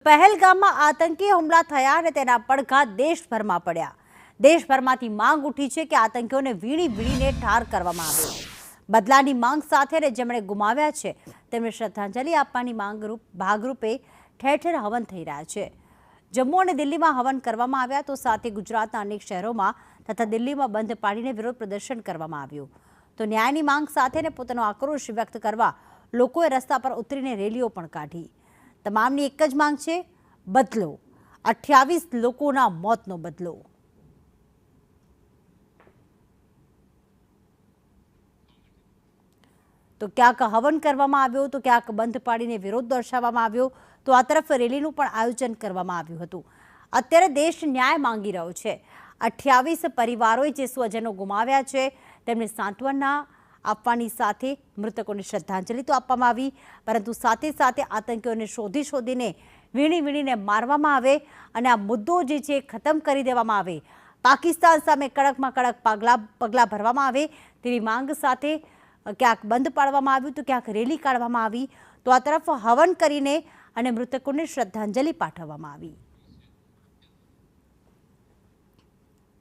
પહેલગામમાં આતંકી હુમલા થયા અને તેના પડઘા દેશભરમાં પડ્યા। દેશભરમાંથી માંગ ઉઠી છે કે આતંકીઓને વીણી વીણીને ઠાર કરવામાં આવે। બદલાની માંગ સાથે જેમણે ગુમાવ્યા છે તેમને શ્રદ્ધાંજલિ આપવાની ભાગરૂપે ઠેર ઠેર હવન થઈ રહ્યા છે। જમ્મુ અને દિલ્હીમાં હવન કરવામાં આવ્યા તો સાથે ગુજરાતના અનેક શહેરોમાં તથા દિલ્હીમાં બંધ પાડીને વિરોધ પ્રદર્શન કરવામાં આવ્યું। તો ન્યાયની માંગ સાથે પોતાનો આક્રોશ વ્યક્ત કરવા લોકોએ રસ્તા પર ઉતરીને રેલીઓ પણ કાઢી। તમામની એક જ માંગ છે, બદલો। 28 લોકોના મોતનો બદલો। તો ક્યાંક હવન કરવામાં આવ્યો તો ક્યાંક બંધ પાડીને વિરોધ દર્શાવવામાં આવ્યો તો આ તરફ રેલીનું પણ આયોજન કરવામાં આવ્યું હતું। અત્યારે દેશ ન્યાય માંગી રહ્યો છે। 28 પરિવારોએ જે સ્વજનો ગુમાવ્યા છે તેમને સાંત્વના આપવાની સાથે મૃતકોને શ્રદ્ધાંજલિ તો આપવામાં આવી, પરંતુ સાથે સાથે આતંકીઓને શોધીને વીણીને મારવામાં આવે અને આ મુદ્દો જે છે ખતમ કરી દેવામાં આવે। પાકિસ્તાન સામે કડકમાં કડક પગલાં ભરવામાં આવે તેવી માંગ સાથે ક્યાંક બંધ પાડવામાં આવ્યું તો ક્યાંક રેલી કાઢવામાં આવી। તો આ તરફ હવન કરીને અને મૃતકોને શ્રદ્ધાંજલિ પાઠવવામાં આવી।